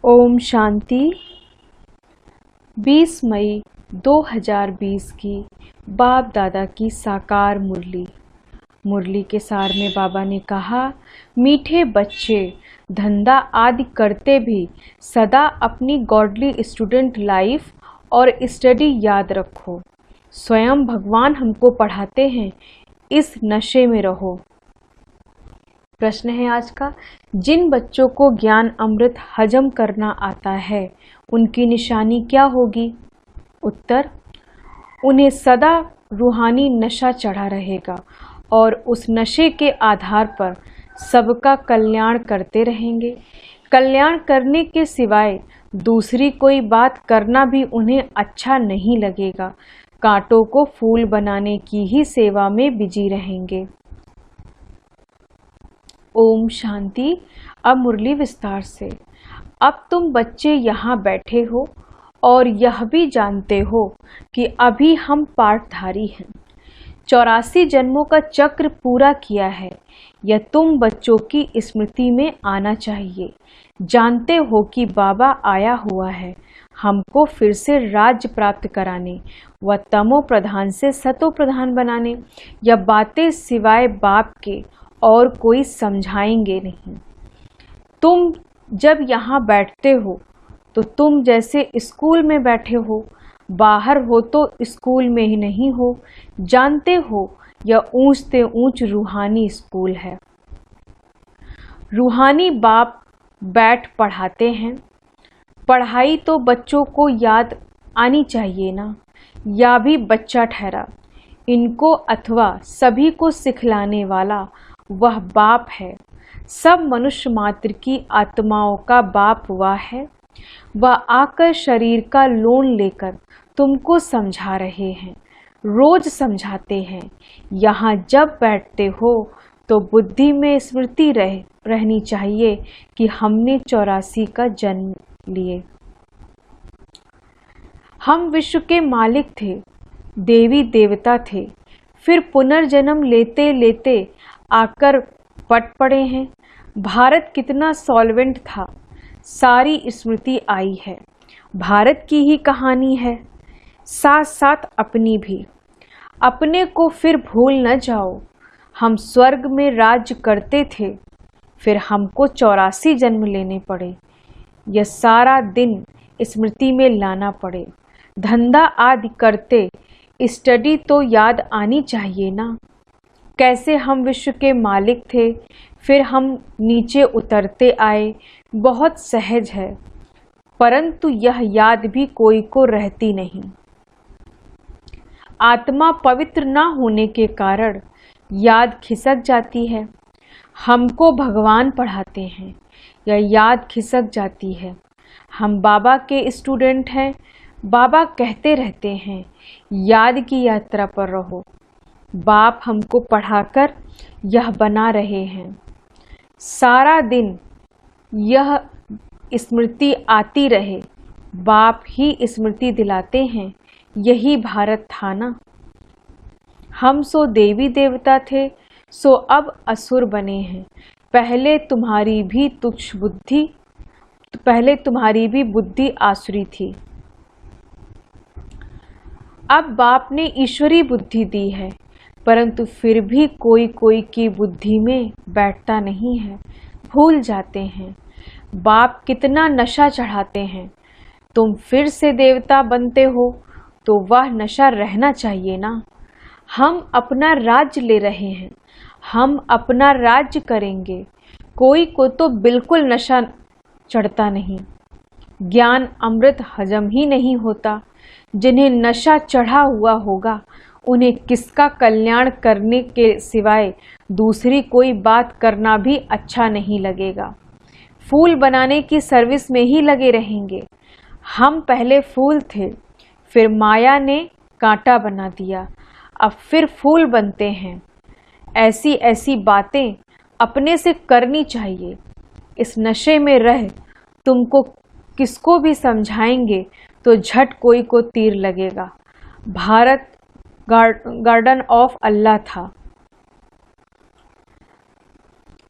ओम शांति। 20 मई 2020 की बाप दादा की साकार मुरली के सार में बाबा ने कहा, मीठे बच्चे धंधा आदि करते भी सदा अपनी गॉडली स्टूडेंट लाइफ और स्टडी याद रखो। स्वयं भगवान हमको पढ़ाते हैं, इस नशे में रहो। प्रश्न है आज का, जिन बच्चों को ज्ञान अमृत हजम करना आता है उनकी निशानी क्या होगी? उत्तर, उन्हें सदा रूहानी नशा चढ़ा रहेगा और उस नशे के आधार पर सबका कल्याण करते रहेंगे। कल्याण करने के सिवाय दूसरी कोई बात करना भी उन्हें अच्छा नहीं लगेगा। कांटों को फूल बनाने की ही सेवा में बिजी रहेंगे। ओम शांति। अब मुरली विस्तार से। अब तुम बच्चे यहाँ बैठे हो और यह भी जानते हो कि अभी हम पाठधारी हैं। 84 जन्मों का चक्र पूरा किया है। यह तुम बच्चों की स्मृति में आना चाहिए। जानते हो कि बाबा आया हुआ है हमको फिर से राज्य प्राप्त कराने व तमो प्रधान से सतो प्रधान बनाने। यह बातें सिवाय बाप के और कोई समझाएंगे नहीं। तुम जब यहाँ बैठते हो तो तुम जैसे स्कूल में बैठे हो, बाहर हो तो स्कूल में ही नहीं हो। जानते हो यह ऊंच से ऊंच रूहानी स्कूल है। रूहानी बाप बैठ पढ़ाते हैं। पढ़ाई तो बच्चों को याद आनी चाहिए ना। या भी बच्चा ठहरा, इनको अथवा सभी को सिखलाने वाला वह बाप है। सब मनुष्य मात्र की आत्माओं का बाप वह है। वह आकर शरीर का लोन लेकर तुमको समझा रहे हैं, रोज समझाते हैं। यहाँ जब बैठते हो तो बुद्धि में स्मृति रहनी चाहिए कि हमने 84 का जन्म लिए। हम विश्व के मालिक थे, देवी देवता थे, फिर पुनर्जन्म लेते लेते आकर पट पड़े हैं। भारत कितना सॉल्वेंट था, सारी स्मृति आई है। भारत की ही कहानी है, साथ साथ अपनी भी। अपने को फिर भूल न जाओ। हम स्वर्ग में राज्य करते थे, फिर हमको 84 जन्म लेने पड़े। यह सारा दिन स्मृति में लाना पड़े। धंधा आदि करते स्टडी तो याद आनी चाहिए ना। कैसे हम विश्व के मालिक थे, फिर हम नीचे उतरते आए। बहुत सहज है, परंतु यह याद भी कोई को रहती नहीं। आत्मा पवित्र ना होने के कारण याद खिसक जाती है। हमको भगवान पढ़ाते हैं, यह याद खिसक जाती है। हम बाबा के स्टूडेंट हैं। बाबा कहते रहते हैं, याद की यात्रा पर रहो। बाप हमको पढ़ाकर यह बना रहे हैं। सारा दिन यह स्मृति आती रहे। बाप ही स्मृति दिलाते हैं, यही भारत था ना। हम सो देवी देवता थे, सो अब असुर बने हैं। पहले तुम्हारी भी बुद्धि आसुरी थी। अब बाप ने ईश्वरी बुद्धि दी है, परंतु फिर भी कोई कोई की बुद्धि में बैठता नहीं है, भूल जाते हैं। बाप कितना नशा चढ़ाते हैं। तुम फिर से देवता बनते हो तो वह नशा रहना चाहिए ना। हम अपना राज्य ले रहे हैं, हम अपना राज्य करेंगे। कोई को तो बिल्कुल नशा चढ़ता नहीं। ज्ञान अमृत हजम ही नहीं होता। जिन्हें नशा चढ़ा हुआ होगा उन्हें किसका कल्याण करने के सिवाय दूसरी कोई बात करना भी अच्छा नहीं लगेगा। फूल बनाने की सर्विस में ही लगे रहेंगे। हम पहले फूल थे, फिर माया ने कांटा बना दिया, अब फिर फूल बनते हैं। ऐसी ऐसी बातें अपने से करनी चाहिए। इस नशे में रह तुमको किसको भी समझाएंगे तो झट कोई को तीर लगेगा। भारत गार्डन ऑफ अल्लाह था,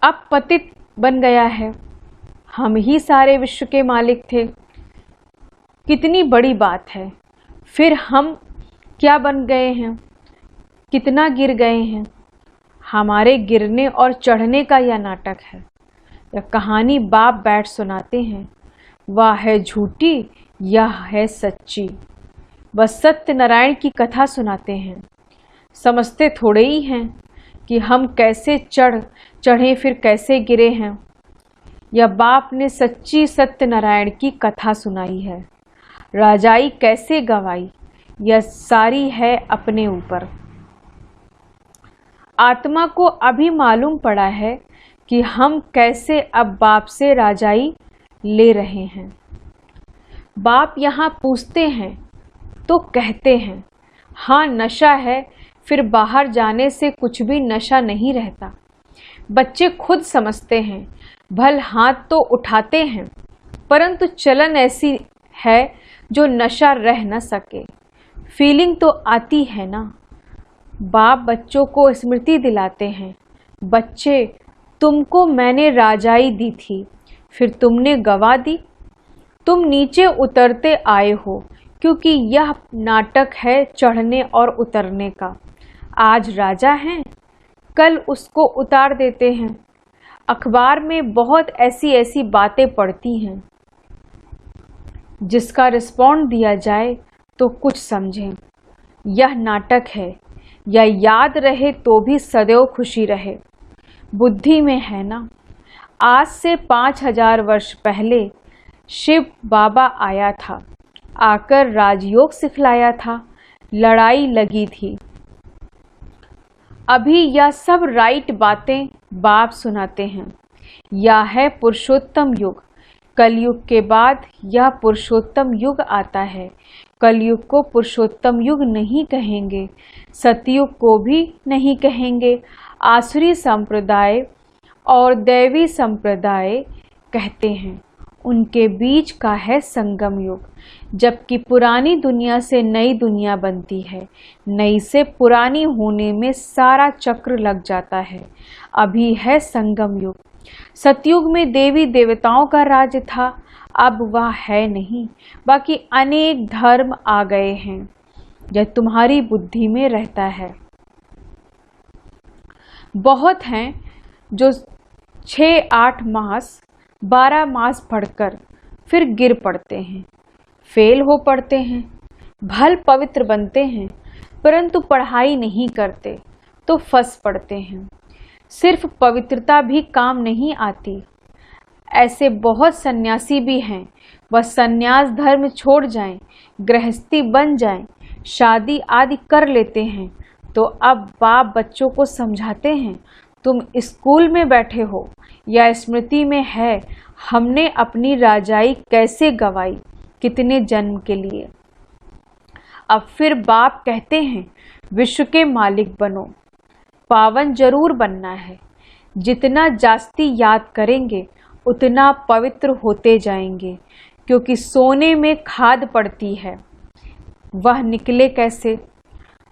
अब पतित बन गया है। हम ही सारे विश्व के मालिक थे। कितनी बड़ी बात है। फिर हम क्या बन गए हैं, कितना गिर गए हैं। हमारे गिरने और चढ़ने का यह नाटक है। यह कहानी बाप बैठ सुनाते हैं, वह है झूठी, यह है सच्ची। बस सत्यनारायण की कथा सुनाते हैं। समझते थोड़े ही हैं कि हम कैसे चढ़े फिर कैसे गिरे हैं। यह बाप ने सच्ची सत्यनारायण की कथा सुनाई है। राजाई कैसे गवाई, यह सारी है अपने ऊपर। आत्मा को अभी मालूम पड़ा है कि हम कैसे अब बाप से राजाई ले रहे हैं। बाप यहाँ पूछते हैं तो कहते हैं, हाँ नशा है, फिर बाहर जाने से कुछ भी नशा नहीं रहता। बच्चे खुद समझते हैं, भल हाथ तो उठाते हैं, परंतु चलन ऐसी है जो नशा रह न सके। फीलिंग तो आती है ना। बाप बच्चों को स्मृति दिलाते हैं, बच्चे तुमको मैंने राजाई दी थी, फिर तुमने गवा दी। तुम नीचे उतरते आए हो, क्योंकि यह नाटक है चढ़ने और उतरने का। आज राजा हैं, कल उसको उतार देते हैं। अखबार में बहुत ऐसी ऐसी बातें पढ़ती हैं, जिसका रिस्पॉन्ड दिया जाए तो कुछ समझें। यह नाटक है, या याद रहे तो भी सदैव खुशी रहे। बुद्धि में है ना। आज से 5000 वर्ष पहले शिव बाबा आया था, आकर राजयोग सिखलाया था, लड़ाई लगी थी। अभी यह सब राइट बातें बाप सुनाते हैं। यह है पुरुषोत्तम युग। कलयुग के बाद यह पुरुषोत्तम युग आता है। कलयुग को पुरुषोत्तम युग नहीं कहेंगे, सतयुग को भी नहीं कहेंगे। आसुरी संप्रदाय और दैवी संप्रदाय कहते हैं, उनके बीच का है संगम युग। जबकि पुरानी दुनिया से नई दुनिया बनती है, नई से पुरानी होने में सारा चक्र लग जाता है। अभी है संगम युग। सतयुग में देवी देवताओं का राज्य था, अब वह है नहीं। बाकी अनेक धर्म आ गए हैं। यह तुम्हारी बुद्धि में रहता है। बहुत हैं जो 6-8 मास 12 मास पढ़कर फिर गिर पड़ते हैं, फेल हो पड़ते हैं, भल पवित्र बनते हैं, परंतु पढ़ाई नहीं करते तो फंस पड़ते हैं। सिर्फ पवित्रता भी काम नहीं आती। ऐसे बहुत सन्यासी भी हैं, वह सन्यास धर्म छोड़ जाएं, गृहस्थी बन जाएं, शादी आदि कर लेते हैं, तो अब बाप बच्चों को समझाते हैं, तुम स्कूल में बैठे हो या स्मृति में है, हमने अपनी राजाई कैसे गवाई, कितने जन्म के लिए। अब फिर बाप कहते हैं, विश्व के मालिक बनो, पावन जरूर बनना है। जितना जास्ती याद करेंगे उतना पवित्र होते जाएंगे, क्योंकि सोने में खाद पड़ती है, वह निकले कैसे।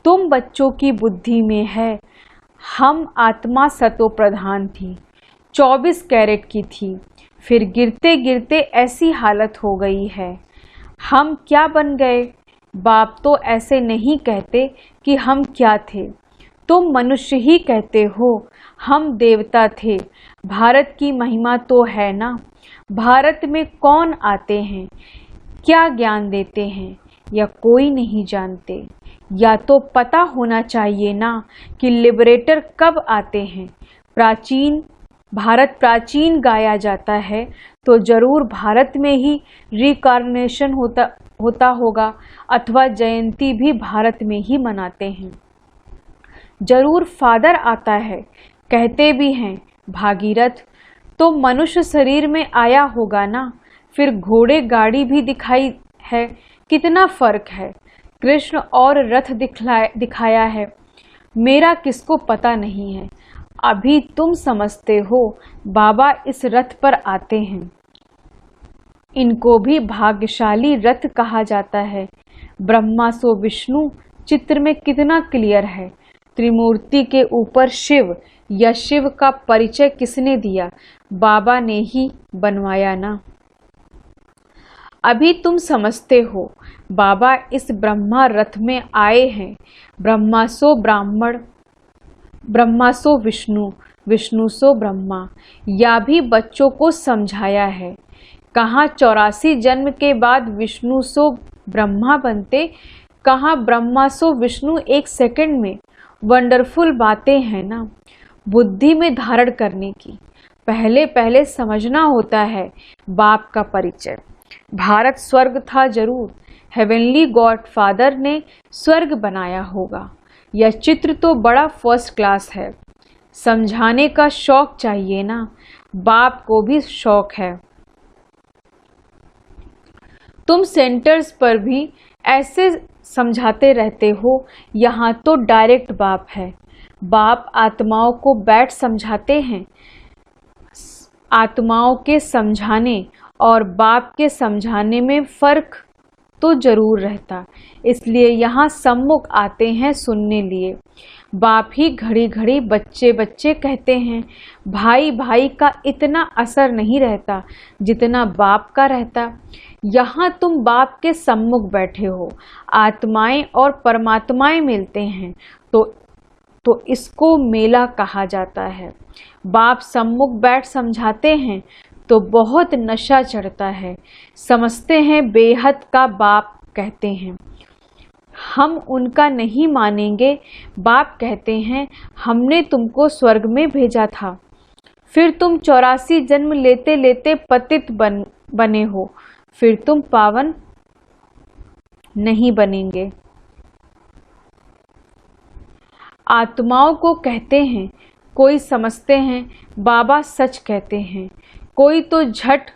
तुम बच्चों की बुद्धि में है, हम आत्मा सतो प्रधान थी, 24 कैरेट की थी, फिर गिरते गिरते ऐसी हालत हो गई है। हम क्या बन गए। बाप तो ऐसे नहीं कहते कि हम क्या थे, तुम मनुष्य ही कहते हो, हम देवता थे। भारत की महिमा तो है ना। भारत में कौन आते हैं, क्या ज्ञान देते हैं, या कोई नहीं जानते। या तो पता होना चाहिए ना कि लिबरेटर कब आते हैं। भारत प्राचीन गाया जाता है, तो जरूर भारत में ही रिकार्नेशन होता होगा, अथवा जयंती भी भारत में ही मनाते हैं। जरूर फादर आता है, कहते भी हैं भागीरथ, तो मनुष्य शरीर में आया होगा ना। फिर घोड़े गाड़ी भी दिखाई है, कितना फर्क है। कृष्ण और रथ दिखाया है, मेरा किसको पता नहीं है। अभी तुम समझते हो, बाबा इस रथ पर आते हैं। इनको भी भाग्यशाली रथ कहा जाता है। ब्रह्मा सो विष्णु चित्र में कितना क्लियर है। त्रिमूर्ति के ऊपर शिव या शिव का परिचय किसने दिया? बाबा ने ही बनवाया ना। अभी तुम समझते हो, बाबा इस ब्रह्मा रथ में आए हैं। ब्रह्मा सो ब्राह्मण, ब्रह्मा सो विष्णु, विष्णु सो ब्रह्मा, या भी बच्चों को समझाया है। कहाँ 84 जन्म के बाद विष्णु सो ब्रह्मा बनते, कहाँ ब्रह्मा सो विष्णु एक सेकंड में। वंडरफुल बातें हैं ना बुद्धि में धारण करने की। पहले पहले समझना होता है बाप का परिचय। भारत स्वर्ग था जरूर, हेवनली गॉडफादर ने स्वर्ग बनाया होगा। यह चित्र तो बड़ा फर्स्ट क्लास है। समझाने का शौक चाहिए ना, बाप को भी शौक है। तुम सेंटर्स पर भी ऐसे समझाते रहते हो, यहाँ तो डायरेक्ट बाप है। बाप आत्माओं को बैठ समझाते हैं। आत्माओं के समझाने और बाप के समझाने में फर्क तो जरूर रहता, इसलिए यहाँ सम्मुख आते हैं सुनने लिए। बाप ही घड़ी घड़ी बच्चे बच्चे कहते हैं। भाई भाई का इतना असर नहीं रहता जितना बाप का रहता। यहाँ तुम बाप के सम्मुख बैठे हो, आत्माएं और परमात्माएं मिलते हैं तो इसको मेला कहा जाता है। बाप सम्मुख बैठ समझाते हैं तो बहुत नशा चढ़ता है। समझते हैं बेहद का बाप कहते हैं। हम उनका नहीं मानेंगे। बाप कहते हैं हमने तुमको स्वर्ग में भेजा था, फिर तुम 84 जन्म लेते लेते पतित बने हो, फिर तुम पावन नहीं बनेंगे। आत्माओं को कहते हैं, कोई समझते हैं बाबा सच कहते हैं, कोई तो झट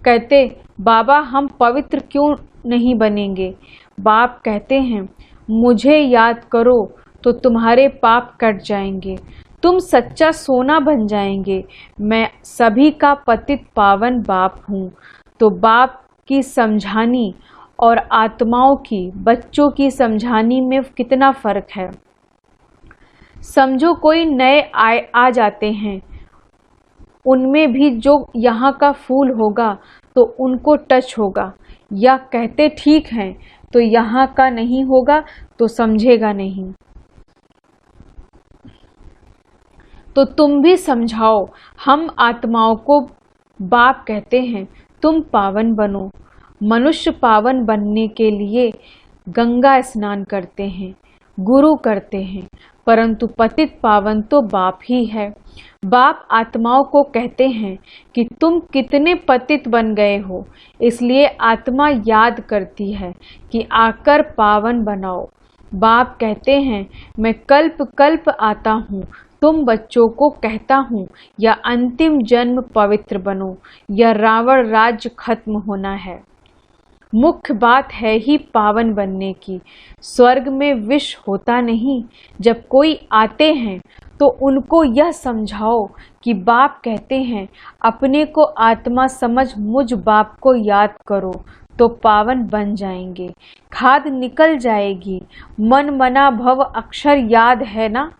कहते बाबा हम पवित्र क्यों नहीं बनेंगे। बाप कहते हैं मुझे याद करो तो तुम्हारे पाप कट जाएंगे, तुम सच्चा सोना बन जाएंगे। मैं सभी का पतित पावन बाप हूँ। तो बाप की समझानी और आत्माओं की, बच्चों की समझानी में कितना फर्क है। समझो कोई नए आ जाते हैं, उनमें भी जो यहाँ का फूल होगा तो उनको टच होगा, या कहते ठीक है तो यहाँ का नहीं होगा तो समझेगा नहीं। तो तुम भी समझाओ। हम आत्माओं को बाप कहते हैं तुम पावन बनो। मनुष्य पावन बनने के लिए गंगा स्नान करते हैं, गुरु करते हैं, परंतु पतित पावन तो बाप ही है। बाप आत्माओं को कहते हैं कि तुम कितने पतित बन गए हो, इसलिए आत्मा याद करती है कि आकर पावन बनाओ। बाप कहते हैं मैं कल्प कल्प आता हूँ, तुम बच्चों को कहता हूँ या अंतिम जन्म पवित्र बनो या रावण राज्य खत्म होना है। मुख्य बात है ही पावन बनने की। स्वर्ग में विष होता नहीं। जब कोई आते हैं तो उनको यह समझाओ कि बाप कहते हैं अपने को आत्मा समझ मुझ बाप को याद करो तो पावन बन जाएंगे, खाद निकल जाएगी। मन मना भव अक्षर याद है ना।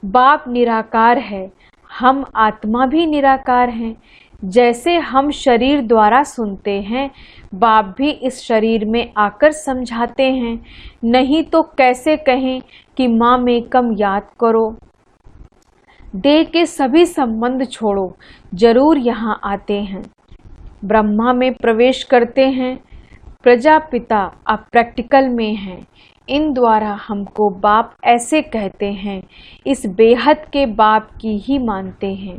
बाप निराकार है, हम आत्मा भी निराकार हैं। जैसे हम शरीर द्वारा सुनते हैं, बाप भी इस शरीर में आकर समझाते हैं। नहीं तो कैसे कहें कि माँ मेकम याद करो। देह के सभी संबंध छोड़ो, जरूर यहाँ आते हैं। ब्रह्मा में प्रवेश करते हैं, प्रजापिता अब प्रैक्टिकल में हैं। इन द्वारा हमको बाप ऐसे कहते हैं, इस बेहद के बाप की ही मानते हैं।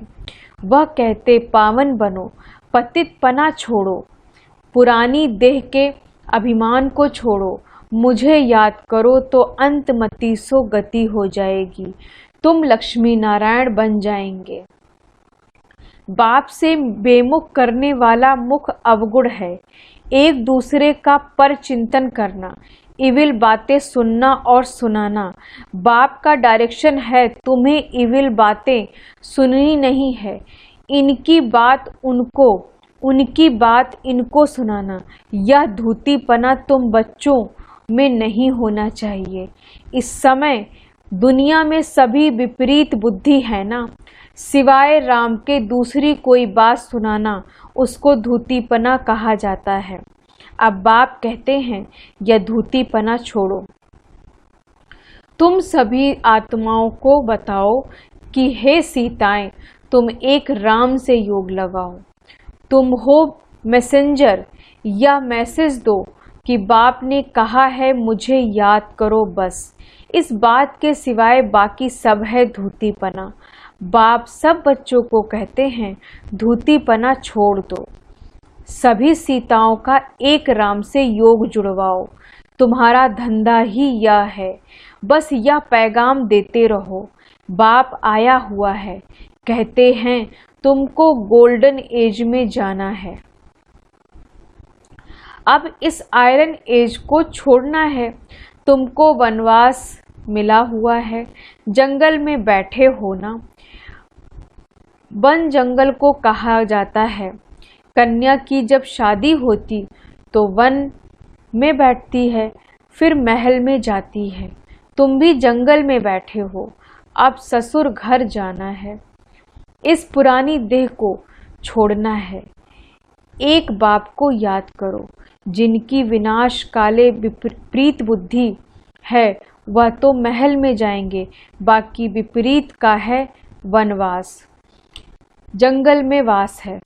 वह कहते पावन बनो, पतितपना छोड़ो, पुरानी देह के अभिमान को छोड़ो, मुझे याद करो तो अंतमति सो गति हो जाएगी, तुम लक्ष्मी नारायण बन जाएंगे। बाप से बेमुख करने वाला मुख अवगुण है। एक दूसरे का पर चिंतन करना, इविल बातें सुनना और सुनाना। बाप का डायरेक्शन है तुम्हें इविल बातें सुननी नहीं है। इनकी बात उनको, उनकी बात इनको सुनाना। यह धूतीपना तुम बच्चों में नहीं होना चाहिए। इस समय दुनिया में सभी विपरीत बुद्धि है ना, सिवाय राम के दूसरी कोई बात सुनाना उसको धूतीपना कहा जाता है। अब बाप कहते हैं यह धूतीपना छोड़ो। तुम सभी आत्माओं को बताओ कि हे सीताएं, तुम एक राम से योग लगाओ। तुम हो मैसेंजर या मैसेज दो कि बाप ने कहा है मुझे याद करो बस। इस बात के सिवाय बाकी सब है धूतीपना। बाप सब बच्चों को कहते हैं धूतीपना छोड़ दो। सभी सीताओं का एक राम से योग जुड़वाओ। तुम्हारा धंधा ही यह है, बस यह पैगाम देते रहो। बाप आया हुआ है, कहते हैं तुमको गोल्डन एज में जाना है। अब इस आयरन एज को छोड़ना है। तुमको वनवास मिला हुआ है, जंगल में बैठे हो ना। वन जंगल को कहा जाता है। कन्या की जब शादी होती तो वन में बैठती है, फिर महल में जाती है। तुम भी जंगल में बैठे हो, अब ससुर घर जाना है। इस पुरानी देह को छोड़ना है। एक बाप को याद करो, जिनकी विनाश काले विपरीत बुद्धि है वह तो महल में जाएंगे, बाकी विपरीत का है वनवास, जंगल में वास है।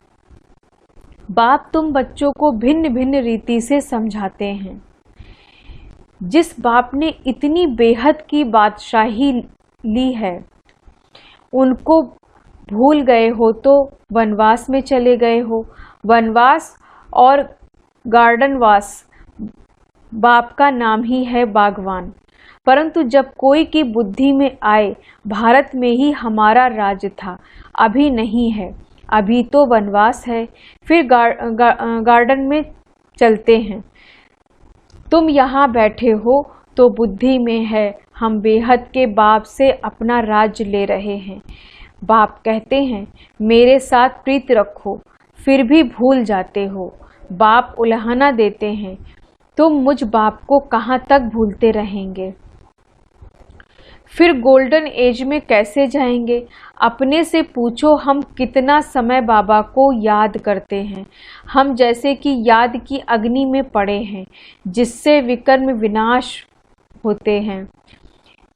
बाप तुम बच्चों को भिन्न भिन्न रीति से समझाते हैं। जिस बाप ने इतनी बेहद की बादशाही ली है, उनको भूल गए हो तो वनवास में चले गए हो। वनवास और गार्डनवास बाप का नाम ही है बागवान। परंतु जब कोई की बुद्धि में आए भारत में ही हमारा राज्य था, अभी नहीं है, अभी तो वनवास है, फिर गार्डन में चलते हैं। तुम यहाँ बैठे हो तो बुद्धि में है हम बेहद के बाप से अपना राज्य ले रहे हैं। बाप कहते हैं मेरे साथ प्रीत रखो, फिर भी भूल जाते हो। बाप उल्हाना देते हैं, तुम मुझ बाप को कहाँ तक भूलते रहेंगे। फिर गोल्डन एज में कैसे जाएंगे? अपने से पूछो हम कितना समय बाबा को याद करते हैं। हम जैसे कि याद की अग्नि में पड़े हैं, जिससे विकर्म विनाश होते हैं।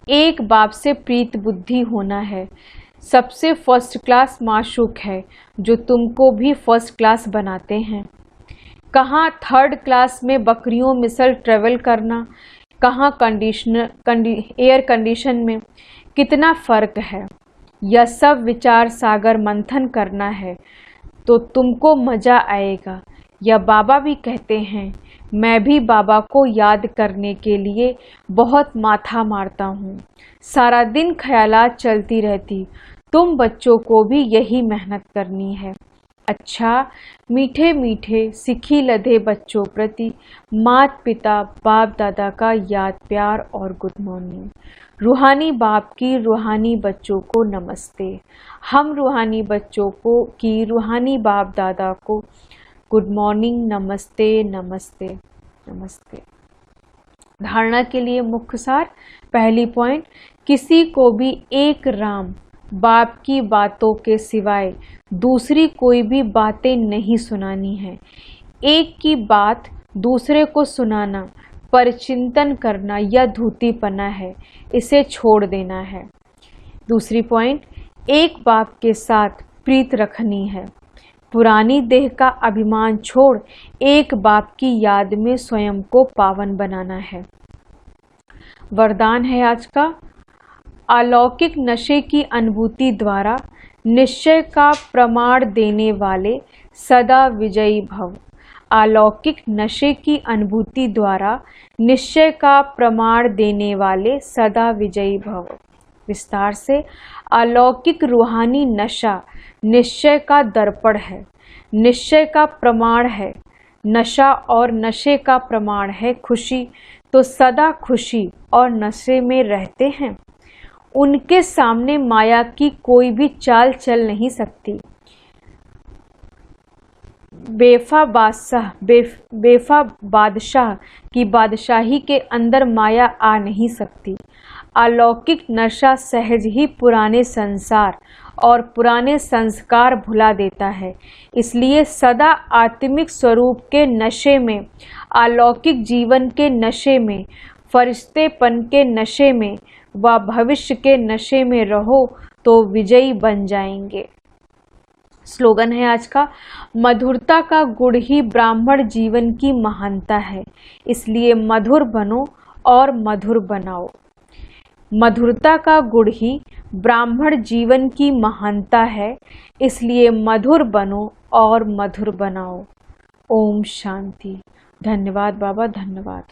एक बाप से प्रीत बुद्धि होना है। सबसे फर्स्ट क्लास माशूक है जो तुमको भी फर्स्ट क्लास बनाते हैं। कहाँ थर्ड क्लास में बकरियों मिसल ट्रेवल करना, कहाँ एयर कंडीशन में, कितना फ़र्क है। यह सब विचार सागर मंथन करना है तो तुमको मज़ा आएगा। यह बाबा भी कहते हैं, मैं भी बाबा को याद करने के लिए बहुत माथा मारता हूँ। सारा दिन ख्यालात चलती रहती। तुम बच्चों को भी यही मेहनत करनी है। अच्छा, मीठे मीठे सिखी लधे बच्चों प्रति मात पिता बाप दादा का याद प्यार और गुड मॉर्निंग। रूहानी बाप की रूहानी बच्चों को नमस्ते। हम रूहानी बच्चों को की रूहानी बाप दादा को गुड मॉर्निंग, नमस्ते नमस्ते नमस्ते। धारणा के लिए मुख्य सार। पहली पॉइंट, किसी को भी एक राम बाप की बातों के सिवाय दूसरी कोई भी बातें नहीं सुनानी है। एक की बात दूसरे को सुनाना, परिचिंतन करना यह धूतीपना है, इसे छोड़ देना है। दूसरी पॉइंट, एक बाप के साथ प्रीत रखनी है। पुरानी देह का अभिमान छोड़ एक बाप की याद में स्वयं को पावन बनाना है। वरदान है आज का, अलौकिक नशे की अनुभूति द्वारा निश्चय का प्रमाण देने वाले सदा विजयी भव। अलौकिक नशे की अनुभूति द्वारा निश्चय का प्रमाण देने वाले सदा विजयी भव। विस्तार से, अलौकिक रूहानी नशा निश्चय का दर्पण है, निश्चय का प्रमाण है नशा, और नशे का प्रमाण है खुशी। तो सदा खुशी और नशे में रहते हैं। उनके सामने माया की कोई भी चाल चल नहीं सकती। बेफा बादशाह की बादशाही के अंदर माया आ नहीं सकती। अलौकिक नशा सहज ही पुराने संसार और पुराने संस्कार भुला देता है। इसलिए सदा आत्मिक स्वरूप के नशे में, अलौकिक जीवन के नशे में, फरिश्तेपन के नशे में व भविष्य के नशे में रहो तो विजयी बन जाएंगे। स्लोगन है आज का, मधुरता का गुण ही ब्राह्मण जीवन की महानता है, इसलिए मधुर बनो और मधुर बनाओ। मधुरता का गुण ही ब्राह्मण जीवन की महानता है, इसलिए मधुर बनो और मधुर बनाओ। ओम शांति। धन्यवाद बाबा, धन्यवाद।